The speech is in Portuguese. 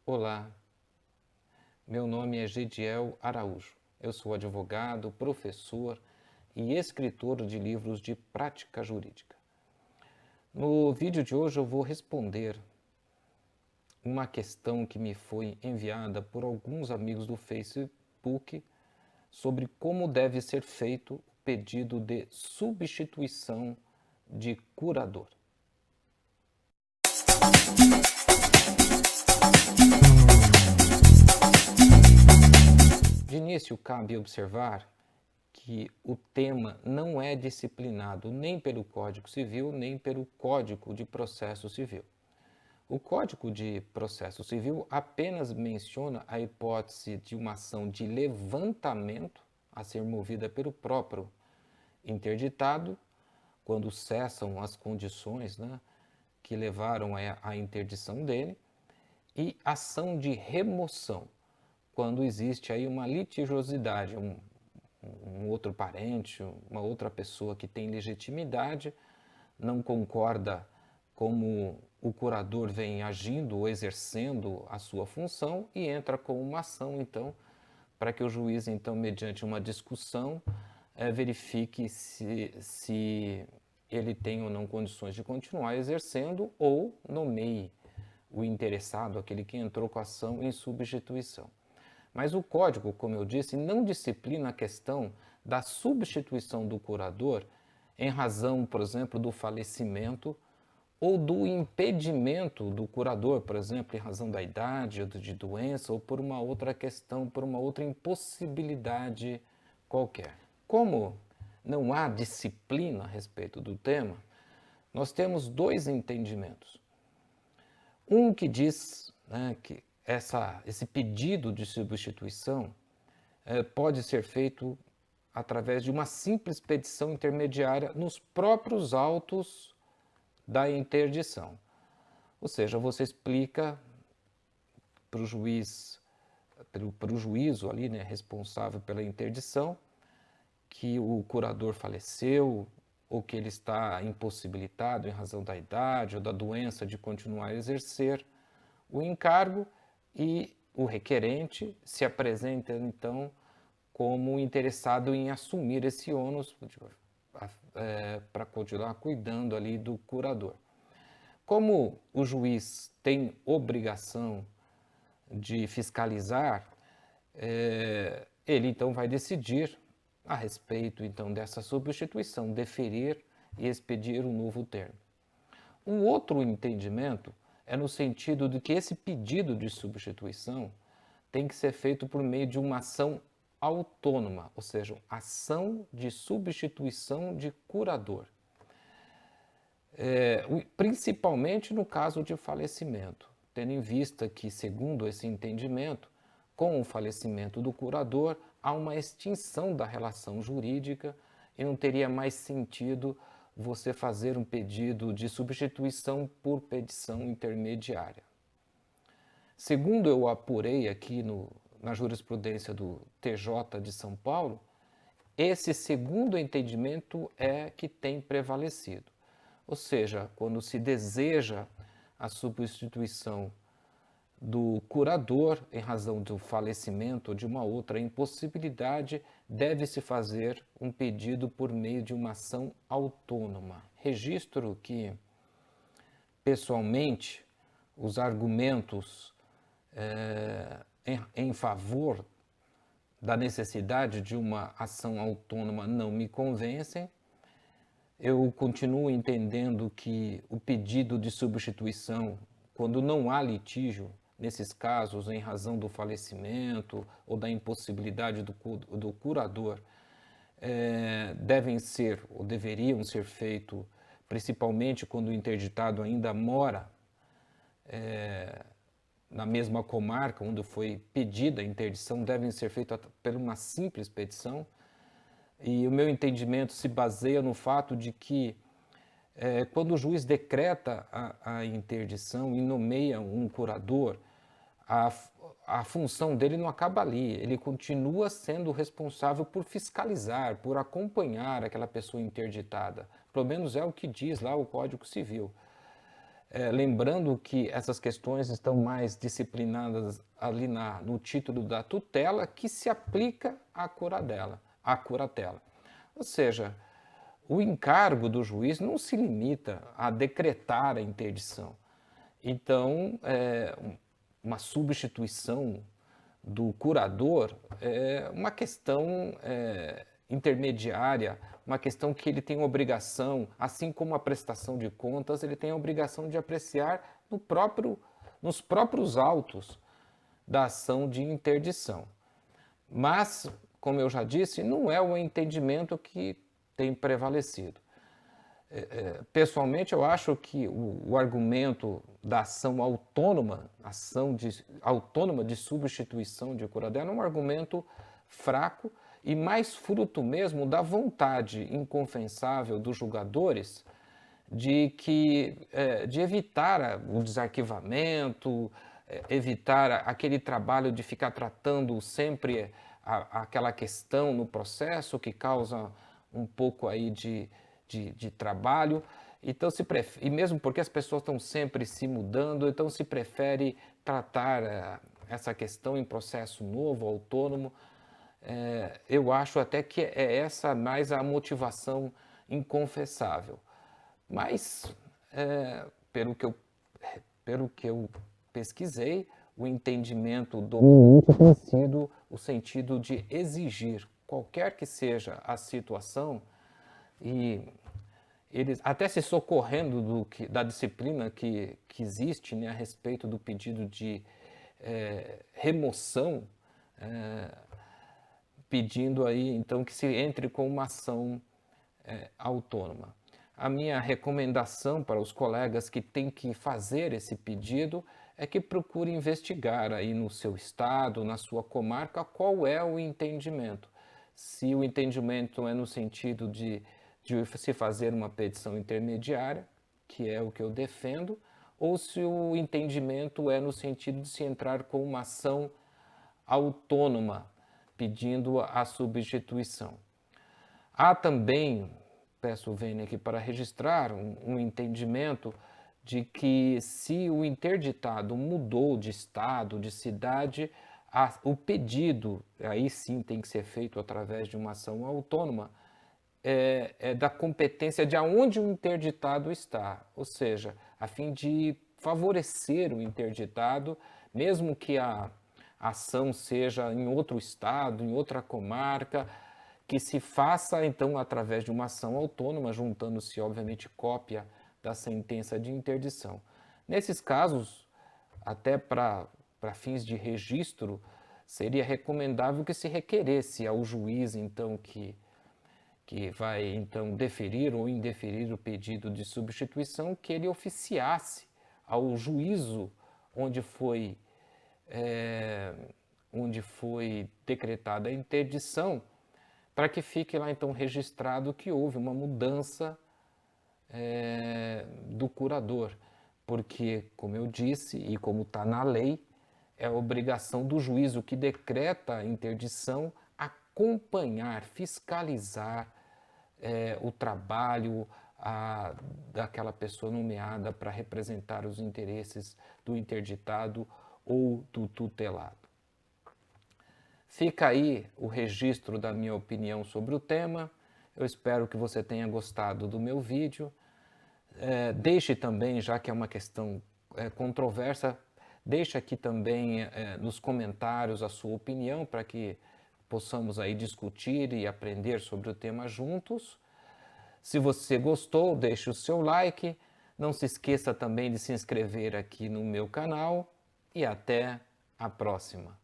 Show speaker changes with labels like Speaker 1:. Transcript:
Speaker 1: Olá, meu nome é Gediel Araújo. Eu sou advogado, professor e escritor de livros de prática jurídica. No vídeo de hoje eu vou responder uma questão que me foi enviada por alguns amigos do Facebook sobre como deve ser feito o pedido de substituição de curador. De início, cabe observar que o tema não é disciplinado nem pelo Código Civil, nem pelo Código de Processo Civil. O Código de Processo Civil apenas menciona a hipótese de uma ação de levantamento a ser movida pelo próprio interditado, quando cessam as condições, que levaram à interdição dele, e ação de remoção, quando existe aí uma litigiosidade, um outro parente, uma outra pessoa que tem legitimidade, não concorda como o curador vem agindo ou exercendo a sua função e entra com uma ação, então, para que o juiz, então, mediante uma discussão, verifique se ele tem ou não condições de continuar exercendo ou nomeie o interessado, aquele que entrou com a ação em substituição. Mas o Código, como eu disse, não disciplina a questão da substituição do curador em razão, por exemplo, do falecimento ou do impedimento do curador, por exemplo, em razão da idade ou de doença ou por uma outra questão, por uma outra impossibilidade qualquer. Como não há disciplina a respeito do tema, nós temos dois entendimentos. Um que diz que esse pedido de substituição pode ser feito através de uma simples petição intermediária nos próprios autos da interdição. Ou seja, você explica para o juiz, para o juízo ali, responsável pela interdição, que o curador faleceu ou que ele está impossibilitado em razão da idade ou da doença de continuar a exercer o encargo, e o requerente se apresenta, então, como interessado em assumir esse ônus para continuar cuidando ali do curador. Como o juiz tem obrigação de fiscalizar, ele então vai decidir a respeito então dessa substituição, deferir e expedir um novo termo. Um outro entendimento é no sentido de que esse pedido de substituição tem que ser feito por meio de uma ação autônoma, ou seja, ação de substituição de curador. Principalmente no caso de falecimento, tendo em vista que, segundo esse entendimento, com o falecimento do curador, há uma extinção da relação jurídica e não teria mais sentido você fazer um pedido de substituição por petição intermediária. Segundo eu apurei aqui na jurisprudência do TJ de São Paulo, esse segundo entendimento é que tem prevalecido. Ou seja, quando se deseja a substituição do curador em razão do falecimento ou de uma outra impossibilidade, deve-se fazer um pedido por meio de uma ação autônoma. Registro que, pessoalmente, os argumentos em favor da necessidade de uma ação autônoma não me convencem. Eu continuo entendendo que o pedido de substituição, quando não há litígio, nesses casos, em razão do falecimento ou da impossibilidade do curador, devem ser ou deveriam ser feitos, principalmente quando o interditado ainda mora na mesma comarca onde foi pedida a interdição, devem ser feitos por uma simples petição. E o meu entendimento se baseia no fato de que quando o juiz decreta a interdição e nomeia um curador, a função dele não acaba ali, ele continua sendo responsável por fiscalizar, por acompanhar aquela pessoa interditada. Pelo menos é o que diz lá o Código Civil. lembrando que essas questões estão mais disciplinadas ali no título da tutela, que se aplica à curatela. Ou seja, o encargo do juiz não se limita a decretar a interdição. Então, uma substituição do curador é uma questão intermediária, uma questão que ele tem obrigação, assim como a prestação de contas, ele tem a obrigação de apreciar nos próprios autos da ação de interdição. Mas, como eu já disse, não é o entendimento que tem prevalecido. Pessoalmente, eu acho que o argumento da ação autônoma de substituição de curadela é um argumento fraco e mais fruto mesmo da vontade inconfessável dos julgadores de evitar o desarquivamento, evitar aquele trabalho de ficar tratando sempre aquela questão no processo que causa um pouco aí de trabalho. Então e mesmo porque as pessoas estão sempre se mudando, então se prefere tratar essa questão em processo novo, autônomo. Eu acho até que é essa mais a motivação inconfessável. Mas, pelo que eu pesquisei, o entendimento dominante tem sido o sentido de exigir, qualquer que seja a situação, e eles até se socorrendo da disciplina que existe, né, a respeito do pedido de remoção, pedindo aí então que se entre com uma ação autônoma. A minha recomendação para os colegas que têm que fazer esse pedido é que procure investigar aí no seu estado, na sua comarca, qual é o entendimento. Se o entendimento é no sentido de se fazer uma petição intermediária, que é o que eu defendo, ou se o entendimento é no sentido de se entrar com uma ação autônoma, pedindo a substituição. Há também, peço o Vênia aqui para registrar, um entendimento de que se o interditado mudou de estado, de cidade, o pedido, aí sim tem que ser feito através de uma ação autônoma, é da competência de aonde o interditado está, ou seja, a fim de favorecer o interditado, mesmo que a ação seja em outro estado, em outra comarca, que se faça então através de uma ação autônoma, juntando-se obviamente cópia da sentença de interdição. Nesses casos, até para fins de registro, seria recomendável que se requeresse ao juiz então que vai então deferir ou indeferir o pedido de substituição, que ele oficiasse ao juízo onde foi decretada a interdição, para que fique lá então registrado que houve uma mudança do curador, porque, como eu disse e como está na lei, é a obrigação do juízo que decreta a interdição acompanhar, fiscalizar o trabalho daquela pessoa nomeada para representar os interesses do interditado ou do tutelado. Fica aí o registro da minha opinião sobre o tema. Eu espero que você tenha gostado do meu vídeo. Deixe também, já que é uma questão controversa, deixe aqui também nos comentários a sua opinião para que possamos aí discutir e aprender sobre o tema juntos. Se você gostou, deixe o seu like. Não se esqueça também de se inscrever aqui no meu canal e até a próxima.